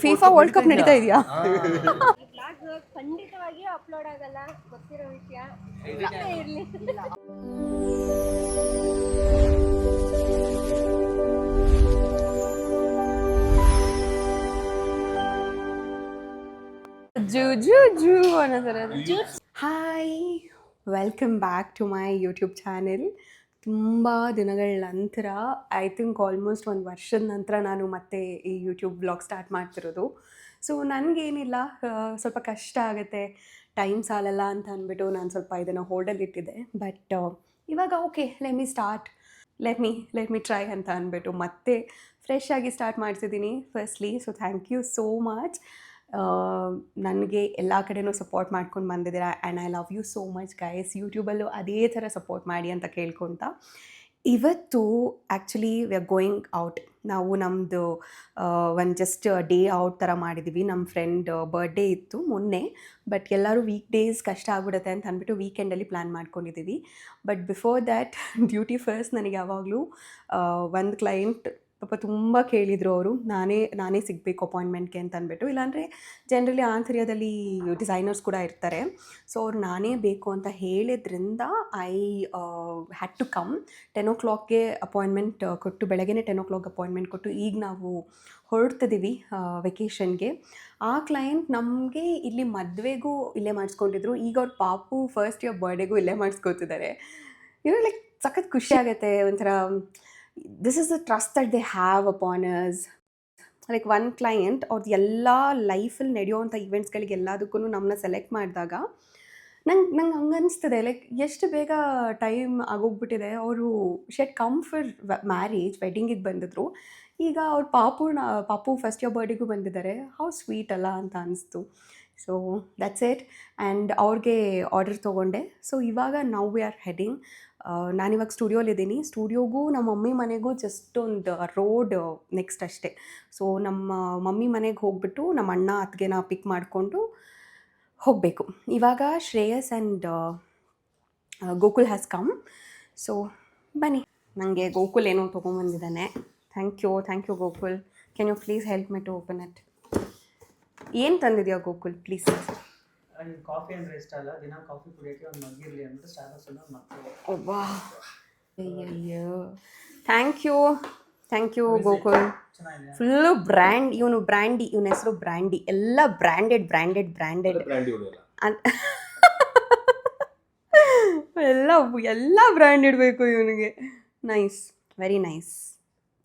FIFA world cup ನಡೀತಾ ಇದೆಯಾ? Blog ಖಂಡಿತವಾಗಿ ಅಪ್ಲೋಡ್ ಆಗಲ್ಲ, ಗೊತ್ತಿರೋ ವಿಷಯ ಇರಲಿ. Hi, welcome back to my YouTube channel. ತುಂಬ ದಿನಗಳ ನಂತರ, ಐ ಥಿಂಕ್ ಆಲ್ಮೋಸ್ಟ್ 1 ವರ್ಷದ ನಂತರ ನಾನು ಮತ್ತೆ ಈ ಯೂಟ್ಯೂಬ್ ಬ್ಲಾಗ್ ಸ್ಟಾರ್ಟ್ ಮಾಡ್ತಿರೋದು. ಸೊ ನನಗೇನಿಲ್ಲ, ಸ್ವಲ್ಪ ಕಷ್ಟ ಆಗುತ್ತೆ, ಟೈಮ್ ಸಾಲಲ್ಲ ಅಂತ ಅಂದ್ಬಿಟ್ಟು ನಾನು ಸ್ವಲ್ಪ ಇದನ್ನು ಹೋಲ್ಡಲ್ಲಿ ಇಟ್ಟಿದ್ದೆ. ಬಟ್ ಇವಾಗ ಓಕೆ, ಲೆಟ್ ಮಿ ಟ್ರೈ ಅಂತ ಅಂದ್ಬಿಟ್ಟು ಮತ್ತೆ ಫ್ರೆಶ್ ಆಗಿ ಸ್ಟಾರ್ಟ್ ಮಾಡ್ತಿದ್ದೀನಿ firstly. So thank you so much. ನನಗೆ ಎಲ್ಲ ಕಡೆಯೂ ಸಪೋರ್ಟ್ ಮಾಡ್ಕೊಂಡು ಬಂದಿದ್ದೀರಾ and I love you so much guys. ಯೂಟ್ಯೂಬಲ್ಲೂ ಅದೇ ಥರ ಸಪೋರ್ಟ್ ಮಾಡಿ ಅಂತ ಕೇಳ್ಕೊತ, ಇವತ್ತು actually we are going out. ನಾವು ನಮ್ಮದು ಒಂದು ಜಸ್ಟ್ ಡೇ ಔಟ್ ಥರ ಮಾಡಿದ್ದೀವಿ. ನಮ್ಮ ಫ್ರೆಂಡ್ ಬರ್ಡೇ ಇತ್ತು ಮೊನ್ನೆ, ಬಟ್ ಎಲ್ಲರೂ ವೀಕ್ ಡೇಸ್ ಕಷ್ಟ ಆಗ್ಬಿಡುತ್ತೆ ಅಂತ ಅಂದ್ಬಿಟ್ಟು ವೀಕೆಂಡಲ್ಲಿ ಪ್ಲ್ಯಾನ್ ಮಾಡ್ಕೊಂಡಿದ್ದೀವಿ. But before that duty first. ನನಗೆ ಯಾವಾಗಲೂ ಒಂದು ಕ್ಲೈಂಟ್ ಪಾಪ ತುಂಬ ಕೇಳಿದರು, ಅವರು ನಾನೇ ಸಿಗಬೇಕು ಅಪಾಯಿಂಟ್ಮೆಂಟ್ಗೆ ಅಂತ ಅಂದ್ಬಿಟ್ಟು. ಇಲ್ಲಾಂದರೆ ಜನರಲಿ ಆಂಥರಿಯಾದಲ್ಲಿ ಡಿಸೈನರ್ಸ್ ಕೂಡ ಇರ್ತಾರೆ. ಸೊ ಅವ್ರು ನಾನೇ ಬೇಕು ಅಂತ ಹೇಳಿದ್ರಿಂದ ಐ ಹ್ಯಾಡ್ ಟು ಕಮ್. 10 o'clockಗೆ ಅಪಾಯಿಂಟ್ಮೆಂಟ್ ಕೊಟ್ಟು, ಬೆಳಗ್ಗೆ 10 o'clock ಅಪಾಯಿಂಟ್ಮೆಂಟ್ ಕೊಟ್ಟು ಈಗ ನಾವು ಹೊರಡ್ತಿದ್ದೀವಿ ವೆಕೇಷನ್ಗೆ. ಆ ಕ್ಲೈಂಟ್ ನಮಗೆ ಇಲ್ಲಿ ಮದುವೆಗೂ ಇಲ್ಲೇ ಮಾಡಿಸ್ಕೊಂಡಿದ್ರು, ಈಗ ಅವ್ರ ಪಾಪು ಫಸ್ಟ್ ಇಯರ್ ಬರ್ಡೇಗೂ ಇಲ್ಲೇ ಮಾಡಿಸ್ಕೊತಿದ್ದಾರೆ. ಲೈಕ್ ಸಖತ್ ಖುಷಿ ಆಗುತ್ತೆ. ಒಂಥರ this is the trust that they have upon us. Like one client ಅವ್ರದ್ದು ಎಲ್ಲ ಲೈಫಲ್ಲಿ ನಡೆಯುವಂಥ ಈವೆಂಟ್ಸ್ಗಳಿಗೆ ಎಲ್ಲದಕ್ಕೂ ನಮ್ಮನ್ನ ಸೆಲೆಕ್ಟ್ ಮಾಡಿದಾಗ ನಂಗೆ ಹಂಗೆ ಅನಿಸ್ತದೆ, ಲೈಕ್ ಎಷ್ಟು ಬೇಗ ಟೈಮ್ ಆಗೋಗ್ಬಿಟ್ಟಿದೆ. ಅವರು ಶೆಡ್ ಕಮ್ ಫಾರ್ ಮ್ಯಾರೇಜ್, ವೆಡ್ಡಿಂಗಿಗೆ ಬಂದಿದ್ರು, ಈಗ ಅವ್ರ ಪಾಪು ಫಸ್ಟ್ ಇಯರ್ ಬರ್ಡೇಗೂ ಬಂದಿದ್ದಾರೆ. ಹೌ ಸ್ವೀಟ್ ಅಲ್ಲ ಅಂತ ಅನಿಸ್ತು. So that's it. ಆ್ಯಂಡ್ ಅವ್ರಿಗೆ ಆರ್ಡರ್ ತೊಗೊಂಡೆ. ಸೊ ಇವಾಗ ನಾವು ವಿ ಆರ್ ಹೆಡಿಂಗ್. ನಾನಿವಾಗ ಸ್ಟುಡಿಯೋಲಿದ್ದೀನಿ. ಸ್ಟುಡಿಯೋಗೂ ನಮ್ಮ ಮಮ್ಮಿ ಮನೆಗೂ ಜಸ್ಟ್ ಒಂದು ರೋಡ್ ನೆಕ್ಸ್ಟ್ ಅಷ್ಟೇ. ಸೊ ನಮ್ಮ ಮಮ್ಮಿ ಮನೆಗೆ ಹೋಗ್ಬಿಟ್ಟು ನಮ್ಮ ಅಣ್ಣ ಅತ್ತಿಗೆನ ಪಿಕ್ ಮಾಡಿಕೊಂಡು ಹೋಗಬೇಕು. ಇವಾಗ Shreyas and Gokul has come. So ಬನ್ನಿ, ನನಗೆ ಗೋಕುಲ್ ಏನೋ ತೊಗೊಂಬಂದಿದ್ದಾನೆ. Thank you Gokul. Can you please help me to open it? ಏನು ತಂದಿದೆಯಾ ಗೋಕುಲ್, ಪ್ಲೀಸ್? ಕಾಫಿ ಅಂದರೆ ಇಷ್ಟ ಅಲ್ಲ, ದಿನ ಕಾಫಿ ಕುಡಿಯೋಕ್ಕೆ ಒಂದು ಮಗ್ಗಿರಲಿ ಅಂದ್ಬಿಟ್ಟು ಸ್ಟಾರ್ಟರ್ಸ್ ಮತ್ತೆ. ಒಬ್ಬಾ, ಅಯ್ಯಯ್ಯೋ, thank you Gokul. Full brand. ಇವನ ಹೆಸರು ಬ್ರ್ಯಾಂಡಿ. ಎಲ್ಲ ಬ್ರ್ಯಾಂಡೆಡ್ ಎಲ್ಲ ಬ್ರ್ಯಾಂಡ್ ಇಡಬೇಕು ಇವನಿಗೆ. ನೈಸ್, ವೆರಿ ನೈಸ್,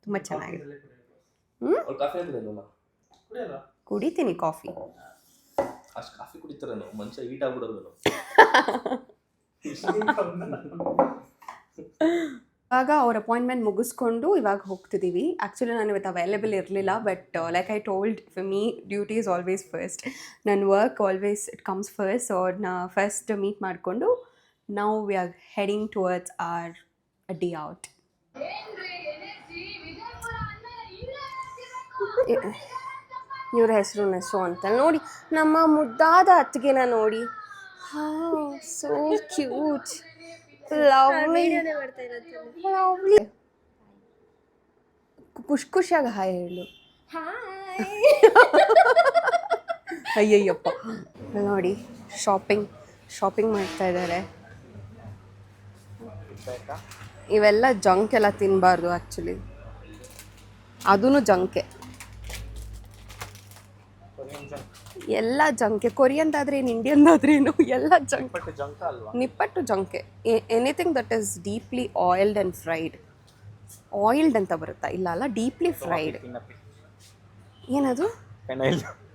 ತುಂಬ ಚೆನ್ನಾಗಿದೆ. ಕುಡಿತೀನಿ ಕಾಫಿ. ಅಷ್ಟು ಕಾಫಿ ಕುಡಿತಾರೆ ಮನುಷ್ಯ ಹೀಟ್ ಆಗ್ಬಿಡೋದು. ಇವಾಗ ಅವ್ರ ಅಪಾಯಿಂಟ್ಮೆಂಟ್ ಮುಗಿಸ್ಕೊಂಡು ಇವಾಗ ಹೋಗ್ತಿದ್ದೀವಿ. ಆ್ಯಕ್ಚುಲಿ ನಾನು ಇವತ್ತು ಅವೈಲೇಬಲ್ ಇರಲಿಲ್ಲ, but like I told, for me duty is always first. ನನ್ನ work always it comes first. So ಅವ್ರನ್ನ ಫಸ್ಟ್ ಮೀಟ್ ಮಾಡಿಕೊಂಡು ನಾವು we are heading towards our day out. ಇವ್ರ ಹೆಸರು ಅಂತ ನೋಡಿ, ನಮ್ಮ ಮುದ್ದಾದ ಅತ್ತಿಗೆನ ನೋಡಿ. So cute, lovely. ಖುಷಿಯಾಗಿ ಹಾಯ್ ಹೇಳು. ಅಯ್ಯಯ್ಯಪ್ಪ, ನೋಡಿ ಶಾಪಿಂಗ್ ಮಾಡ್ತಾ ಇದ್ದಾರೆ. ಇವೆಲ್ಲ ಜಂಕ್ ಎಲ್ಲ ತಿನ್ನಬಾರ್ದು ಆ್ಯಕ್ಚುಲಿ, ಅದೂ ಜಂಕೆ, ಎಲ್ಲ ಜಂಕೆ. ಕೊರಿಯನ್ದಾದ್ರೆ ಏನು, ಇಂಡಿಯನ್ದಾದ್ರೇನು, ಎಲ್ಲ ಜಂಕ್, ನಿಪ್ಪಟ್ಟು ಜಂಕೆ. Anything that is deeply oiled and fried. Oiled ಅಂತ ಬರುತ್ತಾ? ಇಲ್ಲ, ಡೀಪ್ಲಿ ಫ್ರೈಡ್. ಏನದು?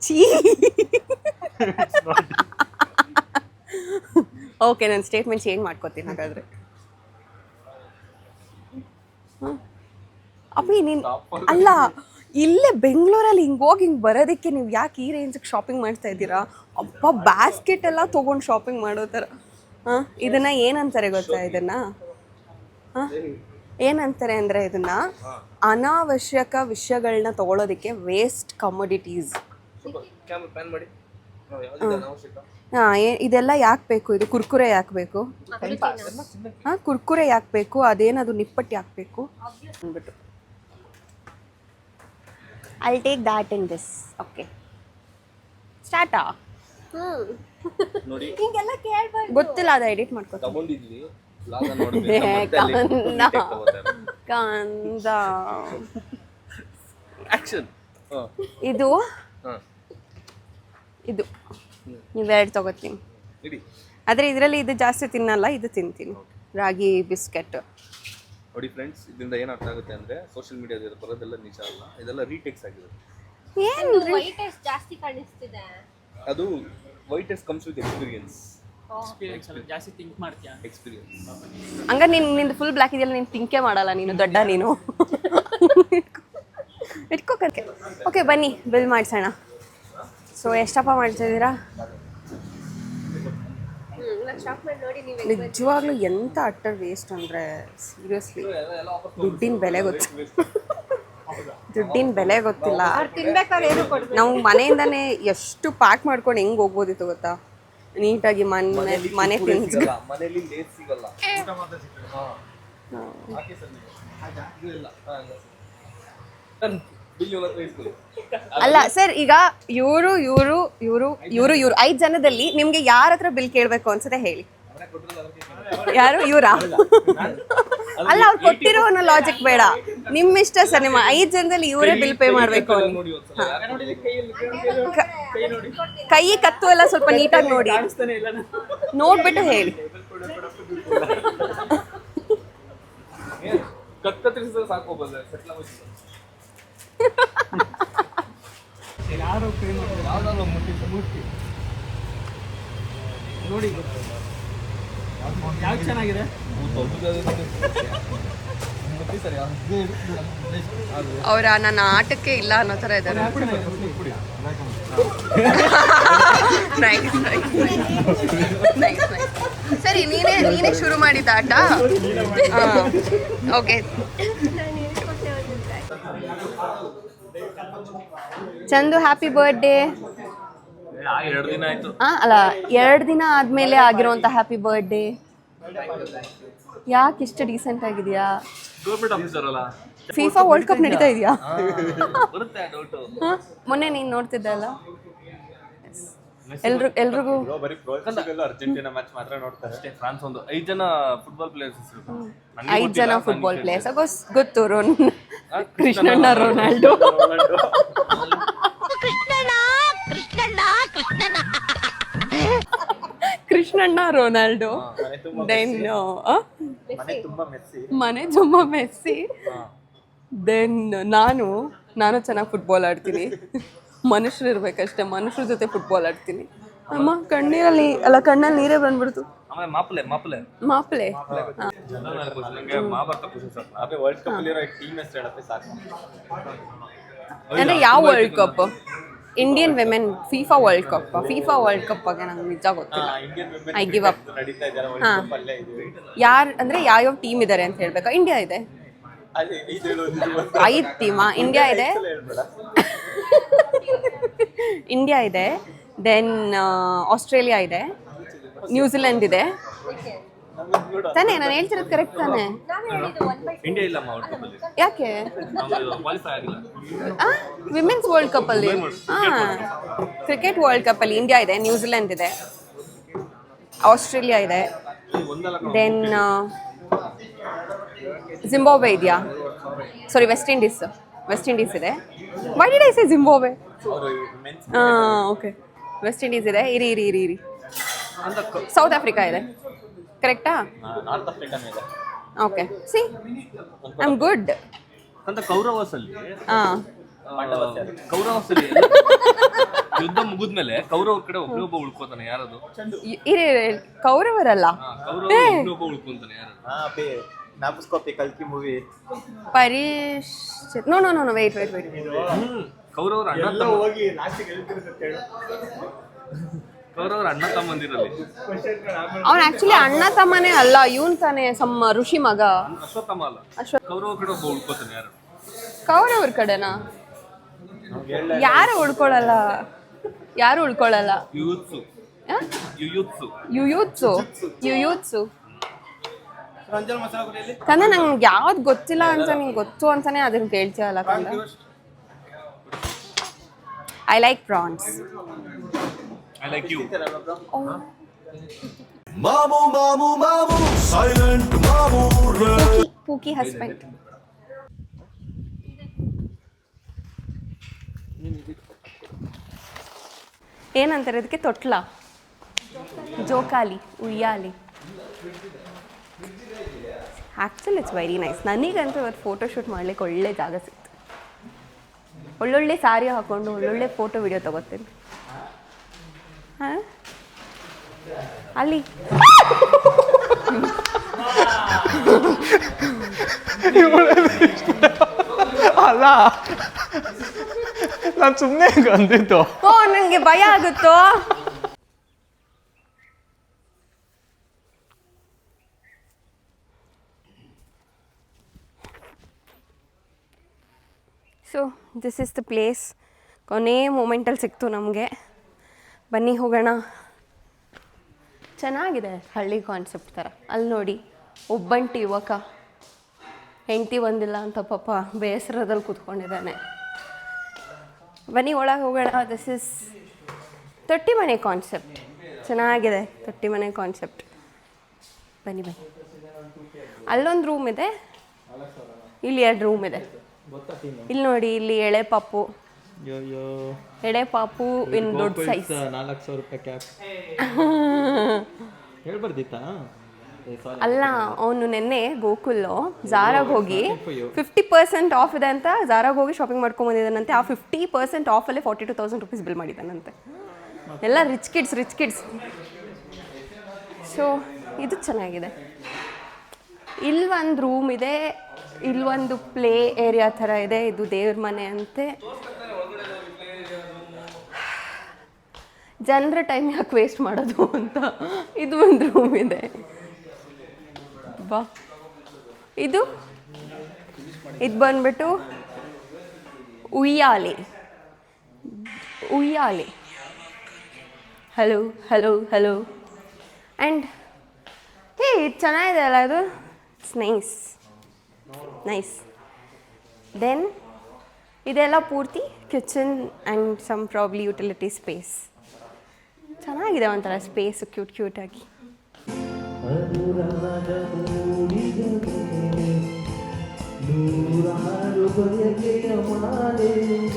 ಚೀ. ಓಕೆ, ನಾನು ಸ್ಟೇಟ್ಮೆಂಟ್ ಚೇಂಜ್ ಮಾಡ್ಕೋತೀನಿ ಹಾಗಾದರೆ. ಅಪ್ಪಿ ನೀನು ಅಲ್ಲ, ಇಲ್ಲೇ ಬೆಂಗಳೂರಲ್ಲಿ ಹಿಂಗೆ ಬರೋದಕ್ಕೆ ನೀವು ಯಾಕೆ ಈ ರೇಂಜಿಗೆ ಶಾಪಿಂಗ್ ಮಾಡ್ತಾ ಇದ್ದೀರಾ? ಅಪ್ಪ, ಬ್ಯಾಸ್ಕೆಟ್ ಎಲ್ಲ ತೊಗೊಂಡು ಶಾಪಿಂಗ್ ಮಾಡೋ ಥರ. ಇದನ್ನು ಏನಂತಾರೆ ಗೊತ್ತಾ? ಏನಂತಾರೆ ಅಂದರೆ ಇದನ್ನು ಅನಾವಶ್ಯಕ ವಿಷಯಗಳನ್ನ ತೊಗೊಳೋದಕ್ಕೆ ವೇಸ್ಟ್ ಕಮೋಡಿಟೀಸ್. ಇದೆಲ್ಲ ಯಾಕೆ ಬೇಕು? ಇದು ಕುರ್ಕುರೆ ಯಾಕೆ ಬೇಕು? ಕುರ್ಕುರೆ ಯಾಕೆ ಬೇಕು? ಅದೇನದು ನಿಪ್ಪಟ್ಟು ಯಾಕೆ ಬೇಕು ಅಂದ್ಬಿಟ್ಟು I'll take that in this. Okay. ಸ್ಟಾರ್ಟಾ? ನೋಡಿ ಹಿಂಗೆಲ್ಲ ಕೇಳ್ಬಾರ್ದು. ಗೊತ್ತಿಲ್ಲ, ಅದು ಎಡಿಟ್ ಮಾಡ್ಕೊ. ತಗೊಂಡಿದ್ವಿ ಲಾಗ ನೋಡ್ಬೇಕು ಕಂದ. ಆಕ್ಷನ್. ಇದು ಇದು ಇವೆರಡು ತಗೋತೀನಿ. ಇಡಿ ಆದರೆ ಇದರಲ್ಲಿ ಇದು ಜಾಸ್ತಿ ತಿನ್ನಲ್ಲ, ಇದು ತಿಂತೀನಿ. ರಾಗಿ ಬಿಸ್ಕೆಟ್. ನೋಡಿ ಫ್ರೆಂಡ್ಸ್, ಇದರಿಂದ ಏನು ಅರ್ಥ ಆಗುತ್ತೆ ಅಂದರೆ ಸೋಷಿಯಲ್ ಮೀಡಿಯಾದಲ್ಲಿ ಬರೋದೆಲ್ಲ ನಿಜ ಅಲ್ಲ, ಇದೆಲ್ಲ ರೀಟೇಕ್ಸ್ ಆಗಿದೆ. ಏನು ವೈಟ್ ಎಸ್ಟ್ ಜಾಸ್ತಿ ಕಾಣಿಸ್ತಿದೆ. ಅದು white is comes with experience. ಜಾಸ್ತಿ ಥಿಂಕ್ ಮಾಡ್ತೀಯ. ಎಕ್ಸ್ಪೀರಿಯನ್ಸ್. ಹಂಗಾರೆ ನಿಂದು ಫುಲ್ ಬ್ಲ್ಯಾಕ್ ಇದೆಯಲ್ಲ, ನೀನು ತಿಂಕೆ ಮಾಡಲ್ಲ, ನೀನು ದೊಡ್ಡ ನೀನು. ಇಟ್ಕೋಕೆ. ಓಕೆ ಬನ್ನಿ ಬಿಲ್ ಮಾಡಿಸೋಣ. ಸೊ ಎಷ್ಟಪ್ಪ ಮಾಡ್ತಿದ್ದೀರಾ? ಶಾಪ್ ಮಾಡಿ ನೋಡಿ ನೀವು. ನಿಜವಾಗ್ಲೂ ಎಂಥ ಅಟ್ಟರ್ ವೇಸ್ಟ್ ಅಂದರೆ ಸೀರಿಯಸ್ಲಿ. ದುಡ್ಡಿನ ಬೆಲೆ ಗೊತ್ತಿಲ್ಲ. ಅವ್ರು ತಿನ್ಬೇಕಾದ್ರೆ ಏನು ಕೊಡ್ಬೇಕು. ನಾವು ಮನೆಯಿಂದನೇ ಎಷ್ಟು ಪ್ಯಾಕ್ ಮಾಡ್ಕೊಂಡು ಹೆಂಗೆ ಹೋಗ್ಬೋದಿತ್ತು ಗೊತ್ತಾ? ನೀಟಾಗಿ ಮನೆ ತಿನ್ಸ್. ಮನೆಯಲ್ಲಿ ಲೇಸ್ ಸಿಗಲ್ಲ. ಅಲ್ಲ ಸರ್, ಈಗ ಇವರು 5 ಜನದಲ್ಲಿ ನಿಮ್ಗೆ ಯಾರ ಹತ್ರ ಬಿಲ್ ಕೇಳಬೇಕು ಅನ್ಸುತ್ತೆ ಹೇಳಿ? ಯಾರು? ಇವರಾ? ಅಲ್ಲ, ಅವ್ರು ಕೊಟ್ಟಿರೋ ಅನ್ನೋ ಲಾಜಿಕ್ ಬೇಡ, ನಿಮ್ಮ ಇಷ್ಟ ಸರ್. ನಿಮ್ಮ 5 ಜನದಲ್ಲಿ ಇವರೇ ಬಿಲ್ ಪೇ ಮಾಡಬೇಕು. ಕೈ ಕತ್ತು ಎಲ್ಲ ಸ್ವಲ್ಪ ನೀಟಾಗಿ ನೋಡಿ, ನೋಡ್ಬಿಟ್ಟು ಹೇಳಿ. ನೋಡಿ ಯಾವ್ದು ಚೆನ್ನಾಗಿದೆ? ಅವರ ನನ್ನ ಆಟಕ್ಕೆ ಇಲ್ಲ ಅನ್ನೋ ಥರ ಇದ್ದಾರೆ. ಸರಿ, ನೀನೇ ಶುರು ಮಾಡಿದ ಆಟ. Okay, Chandu happy birthday. 2 ದಿನ ಆಯ್ತು. ಅಲ್ಲ, 2 ದಿನ ಆದ್ಮೇಲೆ ಆಗಿರೋಂಥ ಹ್ಯಾಪಿ ಬರ್ಡೇ. ಯಾಕೆ ಇಷ್ಟು ಡೀಸೆಂಟ್ ಆಗಿದೆಯಾ? ಗೌರ್ಮೆಂಟ್ ಆಫೀಸರ್ ಅಲ್ಲ. ಫಿಫಾ ವರ್ಲ್ಡ್ ಕಪ್ ನಡೀತಾ ಇದೆಯಾ? ಬರುತ್ತೆ ಡೌಟ್. ಮೊನ್ನೆ ನೀನು ನೋಡ್ತಿದ್ದೆ ಅಲ್ಲ? ಎಲ್ರಿಗೂ ಅರ್ಜೆಂಟೀನಾ ಮ್ಯಾಚ್ ಮಾತ್ರ ನೋಡ್ತಾರೆ ಅಷ್ಟೇ. ಫ್ರಾನ್ಸ್ ಒಂದು 5 ಜನ ಫುಟ್ಬಾಲ್ ಪ್ಲೇಯರ್ಸ್ ಹೆಸರು. 5 ಜನ ಫುಟ್ಬಾಲ್ ಪ್ಲೇಯರ್ಸ್ ಗೊತ್ತು. Krishnanna, Ronaldo. Krishnanna, Ronaldo. Then ಮನೆ ತುಂಬ ಮೆಸ್ಸಿ. ದೆನ್ ನಾನು ಚೆನ್ನಾಗಿ ಫುಟ್ಬಾಲ್ ಆಡ್ತೀನಿ. ಮನುಷ್ಯರು ಇರ್ಬೇಕಷ್ಟೇ, ಮನುಷ್ಯರ ಜೊತೆ ಫುಟ್ಬಾಲ್ ಆಡ್ತೀನಿ. ಅಮ್ಮ ಕಣ್ಣಲ್ಲಿ ನೀರೇ ಬಂದ್ಬಿಡ್ತು. ಆಮೇಲೆ ಮಾಪ್ಲೆ ವರ್ಲ್ಡ್ ಕಪ್ ಅಲ್ಲಿರೋ ಟೀಮ್ ಹೆಸರು ಹೇಳಕ್ಕೆ ಸಾಕು. ಅಂದ್ರೆ ಯಾವ world cup? Indian women FIFA world cup. FIFA world cup ಬಗ್ಗೆ ನಂಗೆ ನಿಜ ಗೊತ್ತಿಲ್ಲ. I give up. ನಡೀತಾ ಇದ್ದಾರೆ ವರ್ಲ್ಡ್ ಕಪ್ ಅಲ್ಲೇ ಇದೆ. ಯಾರು ಅಂದ್ರೆ ಯಾವ ಟೀಮ್ ಇದ್ದಾರೆ ಅಂತ ಹೇಳ್ಬೇಕಾ? ಇಂಡಿಯಾ ಇದೆ. 5 ಟೀಮಾ? ಇಂಡಿಯಾ ಇದೆ, ಇಂಡಿಯಾ ಇದೆ, ದೆನ್ ಆಸ್ಟ್ರೇಲಿಯಾ ಇದೆ, ನ್ಯೂಜಿಲೆಂಡ್ ಇದೆ ತಾನೇ? ನಾನು ಹೇಳ್ತಿರೋದು ಕರೆಕ್ಟ್ ತಾನೇ? ಇಂಡಿಯಾ ಇಲ್ಲ ವರ್ಲ್ಡ್ ಕಪ್ ಅಲ್ಲಿ. ಯಾಕೆ? ಕ್ವಾಲಿಫೈ ಆಗಿಲ್ಲ. ವಿಮೆನ್ಸ್ ವರ್ಲ್ಡ್ ಕಪ್ ಅಲ್ಲಿ. ಕ್ರಿಕೆಟ್ ವರ್ಲ್ಡ್ ಕಪ್ ಅಲ್ಲಿ ಇಂಡಿಯಾ ಇದೆ, ನ್ಯೂಜಿಲೆಂಡ್ ಇದೆ, ಆಸ್ಟ್ರೇಲಿಯಾ ಇದೆ, ದೆನ್ ಜಿಂಬಾಬ್ವೆ ಇದೆಯಾ? ಸಾರಿ, ವೆಸ್ಟ್ ಇಂಡೀಸ್ ಇದೆ. Why did I say Zimbabwe? Okay, West Indies ಇದೆ. ಇರಿ, ಸೌತ್ ಆಫ್ರಿಕಾ ಇದೆ. ಕರೆಕ್ಟಾ? ನಾರ್ತ್ ಆಫ್ರಿಕನ್ ಇದೆ. Okay, see I am good. ಅಂತ ಕೌರವಸಲ್ಲಿ ಯುದ್ಧ ಮುಗಿದ್ಮೇಲೆ ಕೌರವ ಕಡೆ ಒಬ್ಬ ಉಳ್ಕೋತಾನೆ. ಯಾರದು? ಇರಿ, ಕೌರವರಲ್ಲ, ಒಬ್ಬ ಉಳ್ಕೊಂತಾನೆ. ಯಾರದು? ನಾಪಸ್ಕೋಪಿ ಕಲ್ಕಿ ಮೂವಿ. No wait. ಕೌರವರ ಅಣ್ಣ ಹೋಗಿ ಲಾಸ್ಟಿಗೆ ಹೇಳ್ತಿರುತ್ತೆ. ಕೌರವರ ಅಣ್ಣ ತಮ್ಮಂದಿರಲ್ಲಿ ಅವನು ಆಕ್ಚುಲಿ ಅಣ್ಣ ತಮ್ಮನೇ ಅಲ್ಲ, ಇವನ್ ತಾನೇ ಸಮ್ಮ ಋಷಿ ಮಗ. ಅಶ್ವತ್ಥಾಮ ಅಲ್ಲ, ಕೌರವ ಕಡೆ ಒಬ್ಬ ಉಳ್ಕೋತಾನೆ. ಯಾರು? ಕೌರವ್ರ ಕಡೆನಾ? ಯಾರು ಉಳ್ಕೊಳ್ಳಲ್ಲ. ಯುಯುತ್ಸು ಕಂದ, ನಂಗೆ ಯಾವ್ದು ಗೊತ್ತಿಲ್ಲ ಅಂತ ನಿಂಗೆ ಗೊತ್ತು ಅಂತಾನೆ ಅದನ್ನ ಕೇಳ್ತೀಯಲ್ಲ ಕಂದ. I like prawns. I like you. Mamu, mamu, mamu, silent mamu. Pookie husband. ಏನಂತಾರೆ ಇದಕ್ಕೆ? ತೊಟ್ಲ, ಜೋಕಾಲಿ, ಉಯ್ಯಾಲಿ. Actually it's very nice. ನನಗಂತೂ ಇವತ್ತು ಫೋಟೋಶೂಟ್ ಮಾಡ್ಲಿಕ್ಕೆ ಒಳ್ಳೆ ಜಾಗ ಸಿಕ್ತು. ಒಳ್ಳೊಳ್ಳೆ ಸಾರಿ ಹಾಕ್ಕೊಂಡು ಒಳ್ಳೊಳ್ಳೆ ಫೋಟೋ ವಿಡಿಯೋ ತಗೋತೀನಿ. ಹಾಂ, ಅಲ್ಲಿ ಅಲ್ಲ, ನಾನು ಸುಮ್ಮನೆ ಅಂದಿದ್ದು. ಓ, ನನಗೆ ಭಯ ಆಗುತ್ತೋ. So this is the place. ಕೊನೆ ಮೂಮೆಂಟಲ್ಲಿ ಸಿಕ್ತು ನಮಗೆ. ಬನ್ನಿ ಹೋಗೋಣ. ಚೆನ್ನಾಗಿದೆ, ಹಳ್ಳಿ ಕಾನ್ಸೆಪ್ಟ್ ಥರ. ಅಲ್ಲಿ ನೋಡಿ, ಒಬ್ಬಂಟಿ ಯುವಕ, ಹೆಂಡತಿ ಬಂದಿಲ್ಲ ಅಂತ ಪಾಪ ಬೇಸರದಲ್ಲಿ ಕೂತ್ಕೊಂಡಿದ್ದಾನೆ. ಬನ್ನಿ ಒಳಗೆ ಹೋಗೋಣ. ದಿಸ್ ಇಸ್ ತೊಟ್ಟಿ ಮನೆ ಕಾನ್ಸೆಪ್ಟ್. ಚೆನ್ನಾಗಿದೆ ತೊಟ್ಟಿ ಮನೆ ಕಾನ್ಸೆಪ್ಟ್. ಬನ್ನಿ ಬನ್ನಿ. ಅಲ್ಲೊಂದು ರೂಮ್ ಇದೆ, ಇಲ್ಲಿ 2 ರೂಮ್ ಇದೆ. ಇಲ್ಲಿ ನೋಡಿ, ಇಲ್ಲಿ ಎಳೆ ಪಾಪು, ಎಳೆ ಪಾಪು ಇನ್ ದೊಡ್ಡ ಸೈಜ್. 400 ರೂಪಾಯಿ ಕ್ಯಾಪ್ ಹೇಳ್ಬಾರ್ದಿತ್ತಾ? ಅಲ್ಲ, ಅವನು ನೆನ್ನೆ ಗೋಕುಲ್ಲು ಝಾರಾಗೆ ಹೋಗಿ 50% ಆಫ್ ಇದೆ ಅಂತ ಝಾರಾಗೆ ಹೋಗಿ ಶಾಪಿಂಗ್ ಮಾಡ್ಕೊಂಬಂದಿದ್ದಾನಂತೆ. ಆ 50% ಆಫಲ್ಲೇ 42,000 ರೂಪೀಸ್ ಬಿಲ್ ಮಾಡಿದ್ದಾನಂತೆ. ಎಲ್ಲ ರಿಚ್ ಕಿಡ್ಸ್. ಸೊ ಇದು ಚೆನ್ನಾಗಿದೆ. ಇಲ್ಲಿ ಒಂದು ರೂಮ್ ಇದೆ, ಇಲ್ಲೊಂದು ಪ್ಲೇ ಏರಿಯಾ ಥರ ಇದೆ. ಇದು ದೇವ್ರ ಮನೆ ಅಂತೆ. ಜನರ ಟೈಮ್ ಯಾಕೆ ವೇಸ್ಟ್ ಮಾಡೋದು ಅಂತ ಇದು ಒಂದು ರೂಮ್ ಇದೆ. ಬಾ, ಇದು ಬಂದ್ಬಿಟ್ಟು ಉಯ್ಯಾಲಿ. ಹಲೋ ಆ್ಯಂಡ್ ಹೇ, ಇದು ಚೆನ್ನಾಗಿದೆ ಅಲ್ಲ, ಇದು ಇಟ್ಸ್ ನೈಸ್. ದೆನ್ ಇದೆಲ್ಲ ಪೂರ್ತಿ kitchen and some probably utility space. ಚೆನ್ನಾಗಿದೆ ಒಂಥರ ಸ್ಪೇಸ್, ಕ್ಯೂಟಾಗಿ.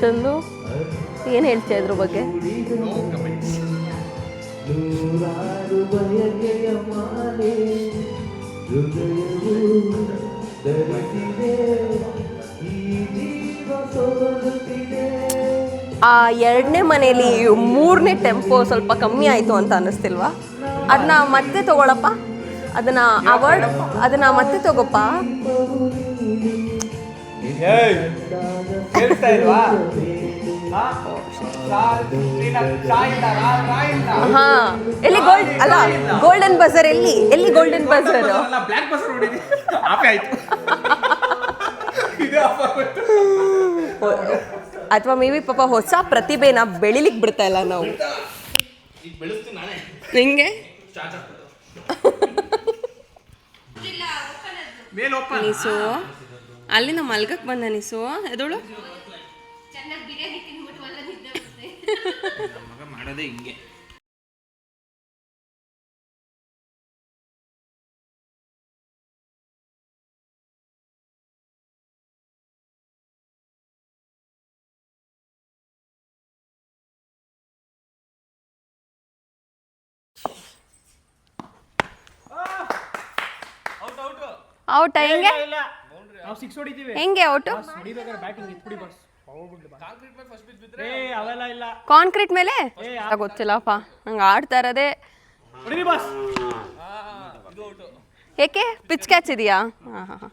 ಚಂದು, ಏನು ಹೇಳ್ತೀಯ ಇದ್ರ ಬಗ್ಗೆ? ಆ 2ನೇ ಮನೆಯಲ್ಲಿ 3ನೇ ಟೆಂಪೋ ಸ್ವಲ್ಪ ಕಮ್ಮಿ ಆಯಿತು ಅಂತ ಅನ್ನಿಸ್ತಿಲ್ವಾ? ಅದನ್ನ ಮತ್ತೆ ತಗೊಳಪ್ಪ, ಅದನ್ನ ಮತ್ತೆ ತಗೋಪ್ಪ. ಹಾ, ಎಲ್ಲಿ ಗೋಲ್ಡನ್ ಬಜಾರ್? ಎಲ್ಲಿ ಗೋಲ್ಡನ್ ಬಜಾರ್? ಅಥವಾ ಮೇ ಬಿ ಪಾಪ ಹೊಸ ಪ್ರತಿಭೆನ ಬೆಳಿಲಿಕ್ಕೆ ಬಿಡ್ತಾ ಇಲ್ಲ ನಾವು. ಹಿಂಗೆ ನಿಸು ಅಲ್ಲಿಂದ ಮಲ್ಗಕ್ಕೆ ಬಂದ. ನಿಸು ಎದೋಳು ಮಾಡೋದೇ ಹಿಂಗೆ. ಔಟ್ ಹೆಂಗೆ? ನಾವು 6 ಹೊಡಿತೀವಿ. ಹೆಂಗೆ ಔಟ್? ಹೊಡಿಬೇಕಾದ್ರೆ ಬ್ಯಾಟಿಂಗ್ ಇಟ್ಬಿಡಿ ಬಾಸ್. ಅವೆಲ್ಲ ಇಲ್ಲ. ಕಾಂಕ್ರೀಟ್ ಮೇಲೆ ಗೊತ್ತಿಲ್ಲಪ್ಪ, ನಂಗೆ ಆಡ್ತಾ ಇರೋದೇ. ಹೊಡಿರಿ ಬಾಸ್. ಏಕೆ ಪಿಚ್ ಕ್ಯಾಚ್ ಇದೆಯಾ? ಹಾಂ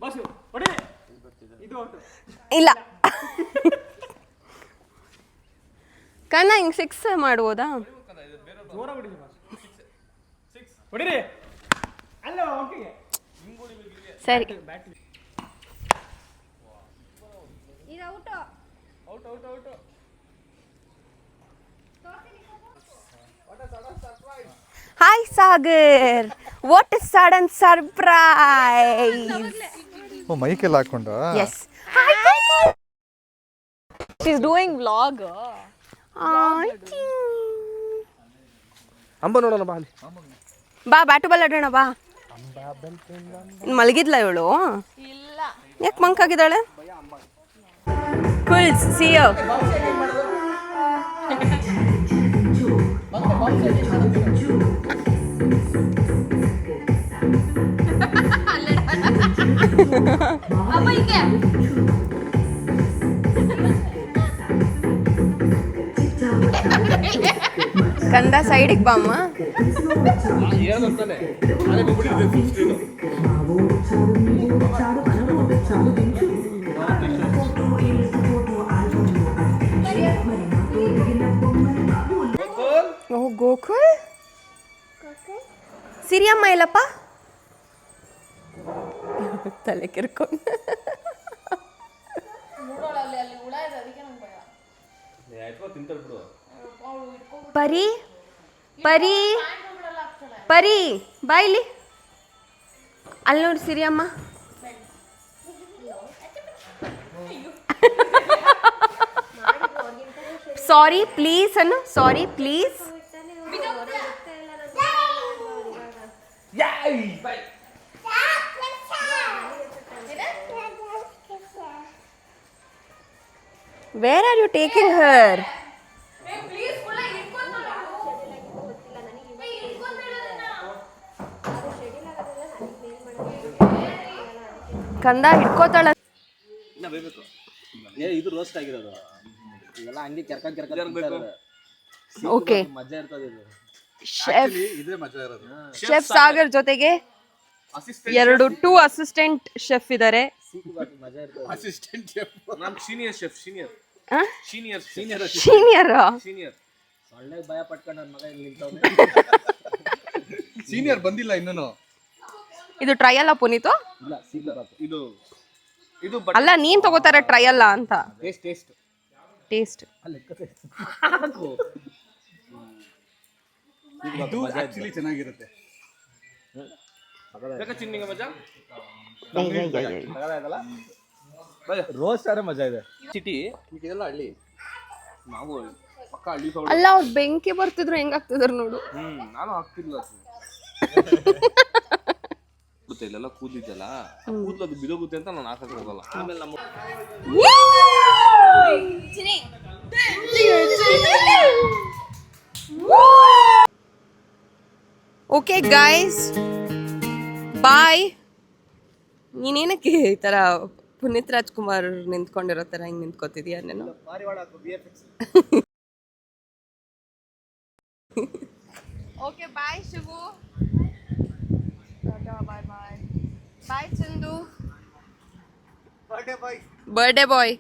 ಬಾಸ್ ಹೊಡಿರಿ. ಇದು ಔಟ್ ಇಲ್ಲ. ಕಣ್ಣ ಹಿಂಗೆ 6 ಮಾಡ್ಬೋದಾ? ಜೋರಾಗಿ ಹೊಡಿರಿ ಬಾಸ್. 6 ಹೊಡಿರಿ. ಅಲ್ಲ ಓಕೆ ಸರಿ. Hi Sagar, what is sudden surprise? Oh, ಮೈಕೆಲ್ಲ ಹಾಕೊಂಡ? ಎಸ್. She's doing vlog. ಅಂಬ ನೋಡೋಣ ಬಾ ಅಲ್ಲಿ. ಬಾ ಬ್ಯಾಟು ಬಾಲ್ ಆಡೋಣ ಬಾ. ಮಲಗಿದ್ಲ ಇವಳು? ಇಲ್ಲ. ಯಾಕೆ ಮಂಕಾಗಿದ್ದಾಳೆ? ಕುಲ್ಸ್ ಸಿ ಯು. ಅಮ್ಮ ಹೀಗೆ. ಕಂದ ಸೈಡಿಗೆ ಬಾ ಅಮ್ಮ. ಓ ಗೋಕುಲ್ ಸಿರಿಯಮ್ಮ ಇಲ್ಲಪ್ಪ ತಲೆ ಕೆರ್ಕೊಂಡು. ಪರಿ ಪರಿ ಪರಿ ಬಾಯ್ಲಿ ಅಲ್ಲಿ ನೋಡಿ ಸಿರಿಯಮ್ಮ. ಸಾರಿ ಪ್ಲೀಸ್ ಅನ್ನು sorry please. Where are you taking her? ಕಂದ ಹಿಡ್ಕೋತಾಳ. ಇದು ರೋಸ್ಟ್ ಆಗಿರೋದು ಇವೆಲ್ಲ ಹಂಗೆ ಕೆರ್ಕೊಂಡ್ ಓಕೆ ಮಜಾ ಇರ್ತದೆ ಇದು. ಶೆಫ್ ಇದೇ ಮಜಾ ಇರೋದು. ಶೆಫ್ ಸಾಗರ್ ಜೊತೆಗೆ ಎರಡು 2 ಅಸಿಸ್ಟೆಂಟ್ ಶೆಫ್ ಇದ್ದಾರೆ. ಮಜಾ ಇರ್ತದೆ. Assistant chef. ನಾನು ಸೀನಿಯರ್ ಶೆಫ್ ಸೀನಿಯರ್. ಸೀನಿಯರ್ ಸೊಳ್ಳೆ ಭಯ ಪಟ್ಕೊಂಡು ನನ್ನ ಮಗ ಇಲ್ಲಿ ನಿಂತವ್ನೆ. ಸೀನಿಯರ್ ಬಂದಿಲ್ಲ ಇನ್ನೂ. ಇದು ಟ್ರಯಲ್ ಪುನೀತು? ಇಲ್ಲ ಸಿಗ್ಬೇಕು. ಇದು ಇದು ಅಲ್ಲ ನೀನ್ ತಗೋತಾರ ಟ್ರಯಲ್ ಅಂತ. ಟೇಸ್ಟ್ ಟೇಸ್ಟ್ ಇದು ಆಕ್ಚುಲಿ ಚೆನ್ನಾಗಿರುತ್ತೆ. ಬೇಕಾ ಚಿನ್ನಿಗೆ ಮಜಾ? ರೋಸ್ಟ್ ಆದ್ರೆ ಮಜಾ ಇದೆ. ಸಿಟಿ ಇದೆಲ್ಲ ಹಳ್ಳಿ. ನಾವು ಪಕ್ಕ ಹಳ್ಳಿ ಸೌಂಡ್. ಅಲ್ಲ ಅವ್ರು ಬೆಂಕಿ ಬರ್ತಿದ್ರು ಹೆಂಗಾಗ್ತಿದ್ರು ನೋಡು. ನಾನು ಆಗ್ತಿಲ್ಲ. ಇಲ್ಲೆಲ್ಲ ಕೂದಿದ್ದಲ್ಲ ಕೂದಲು ಅದು ಬಿದೋಗುತ್ತೆ ಅಂತ ನಾನು ಹಾಕಕ್ಕೆ ಹೋಗಲ್ಲ. ಆಮೇಲೆ ನಮ್ಮ ಓಕೆ ಗೈಸ್ ಬಾಯ್. ನೀನೇನಕ್ಕೆ ಈ ಥರ ಪುನೀತ್ ರಾಜ್ಕುಮಾರ್ ನಿಂತ್ಕೊಂಡಿರೋ ಥರ ಹಿಂಗೆ ನಿಂತ್ಕೋತಿದ್ಯಾ ನೀನು? Okay bye Shivu. Bye bye bye Chandu. Birthday boy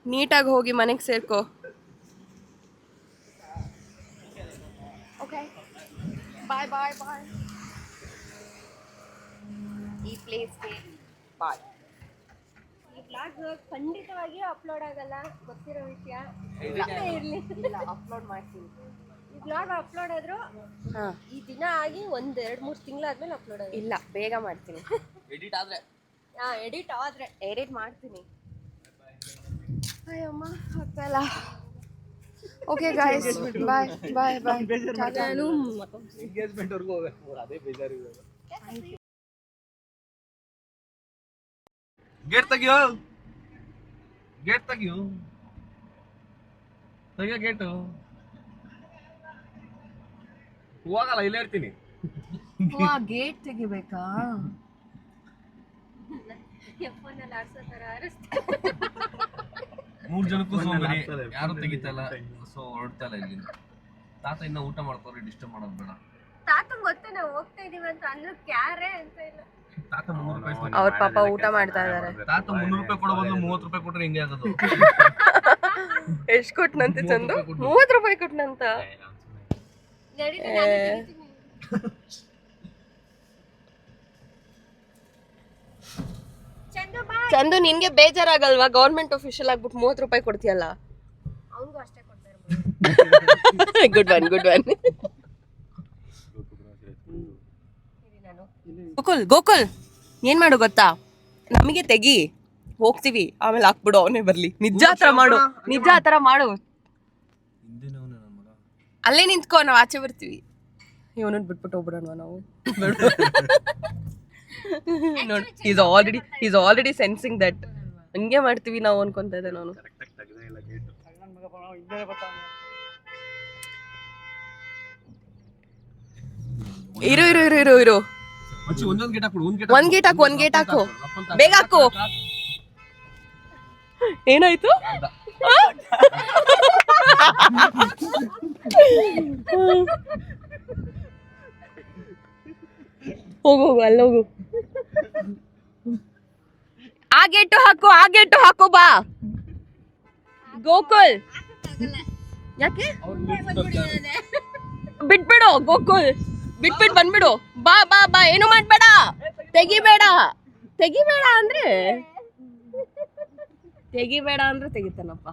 ನೀಟಾಗಿ ಹೋಗಿ ಮನೆಗೆ ಸೇರ್ಕೋ. ಓಕೆ ಬಾಯ್ ಬಾಯ್ ಬಾಯ್. ಈ ಪ್ಲೇಸ್ಗೆ ಬಾಯ್. ಈ ಬ್ಲಾಗ್ ಖಂಡಿತವಾಗಿಯೂ ಅಪ್ಲೋಡ್ ಆಗಲ್ಲ, ಗೊತ್ತಿರೋ ವಿಷಯ. ಇರ್ಲಿ, ಇಲ್ಲ ಅಪ್ಲೋಡ್ ಮಾಡ್ತೀನಿ. ಈ ಬ್ಲಾಗ್ ಅಪ್ಲೋಡ್ ಆದ್ರೂ ಈ ದಿನ ಆಗಿ 1-2-3 ತಿಂಗಳಾದ್ಮೇಲೆ ಅಪ್ಲೋಡ್ ಆಗಿದೆ. ಇಲ್ಲ ಬೇಗ ಮಾಡ್ತೀನಿ. ಎಡಿಟ್ ಆದ್ರೆ ಎಡಿಟ್ ಮಾಡ್ತೀನಿ. ಅಯ್ಯಮ್ಮ ಆಗ್ತಾಯಿಲ್ಲ. ಓಕೆ ಗಾಯ್ಸ್ ಬಾಯ್ ಬಾಯ್ ಬಾಯ್. ನಾನು ಎಂಗೇಜ್ಮೆಂಟ್ ವರ್ಗೂ ಹೋಗ್ಬೇಕು. ಅದೇ ಬೇಜಾರಿದೆ. Gate ತೆಗಿಯೋ ತೆಗಿಯೋ gate. ಹೋಗಲ್ಲ, ಇಲ್ಲೇ ಇರ್ತೀನಿ. ಗೇಟ್ ತೆಗಿಬೇಕಾ? ಫೋನಲ್ಲಿ ಆಡ್ಸೋ ಥರ ಮೂರ್ ಜನಕ್ಕೂ ಸೋಂಬೇರಿ, ಯಾರು ತೆಗಿತಲ್ಲ. ಸೊ ಹೊರಡ್ತಲ್ಲ ಇಲ್ಲಿಂದ. ತಾತ ಇನ್ನ ಊಟ ಮಾಡ್ತಾರೆ, ಡಿಸ್ಟರ್ಬ್ ಮಾಡೋದು ಬೇಡ. ತಾತಂಗ್ ಗೊತ್ತೇ ನಾವು ಹೋಗ್ತಾ ಇದೀವಿ ಅಂತ, ಅಂದ್ರೆ ಕ್ಯಾರೆ ಅಂತ ಇಲ್ಲ. ತಾತ 300 ರೂಪಾಯಿ ಅವ್ರ ಪಾಪ ಊಟ ಮಾಡ್ತಾ ಇದಾರೆ. ತಾತ 300 ರೂಪಾಯಿ ಕೊಡೋ ಬದಲು 30 ರೂಪಾಯಿ ಕೊಟ್ರೆ ಹಿಂಗೆ ಆಗೋದು. ಎಷ್ಟು ಕೊಟ್ನಂತೆ ಚಂದು? 30 ರೂಪಾಯಿ ಕೊಟ್ನಂತ. ಚಂದು ನಿನ್ಗೆ ಬೇಜಾರಾಗಲ್ವಾ ಗೌರ್ಮೆಂಟ್ ಅಫಿಷಿಯಲ್ ಆಗ್ಬಿಟ್ಟು 30 ರೂಪಾಯಿ ಕೊಡ್ತೀಯಲ್ಲ? ಅವನಿಗೂ ಅಷ್ಟೇ ಕೊಡ್ತಾರೆ. Good one good one. Gokul Gokul ಏನ್ ಮಾಡು ಗೊತ್ತಾ, ನಮಗೆ ತೆಗಿ ಹೋಗ್ತೀವಿ ಆಮೇಲೆ ಹಾಕ್ಬಿಡು ಅವನೇ ಬರ್ಲಿ. ನಿಜ ಆ ಥರ ಮಾಡು, ನಿಜ ಆ ಥರ ಮಾಡು. ಅಲ್ಲೇ ನಿಂತ್ಕೋ, ನಾವು ಆಚೆ ಬರ್ತೀವಿ. ಇವನನ್ನ ಬಿಟ್ಬಿಟ್ಟು ಹೋಗ್ಬಿಡೋಣ ನಾವು. ನೋಡಿ, ಈಸ್ ಆಲ್ರೆಡಿ ಸೆನ್ಸಿಂಗ್ ದಟ್ ಹಂಗೆ ಮಾಡ್ತೀವಿ ನಾವು ಅನ್ಕೊಂತ ಇದ್ದೆ ನಾನು. ಇರು ಇರು ಇರು ಇರು ಇರು ಒಂದೊಂದ್ ಗೇಟ್ ಹಾಕು, ಒಂದ್ ಗೇಟ್ ಹಾಕು ಬೇಗ ಹಾಕು. ಏನಾಯ್ತು? ಹೋಗು ಅಲ್ಲೋಗು. ಆ ಗೇಟು ಹಾಕು ಬಾ. ಗೋಕುಲ್ ಯಾಕೆ ಬಿಟ್ಬಿಡು, ಗೋಕುಲ್ ಬಿಟ್ಬಿಟ್ಟು ಬಂದ್ಬಿಡು. ಬಾ ಬಾ ಬಾ, ಏನು ಮಾಡ್ಬೇಡ, ತೆಗಿಬೇಡ ಅಂದ್ರೆ ತೆಗಿತಾನಪ್ಪ.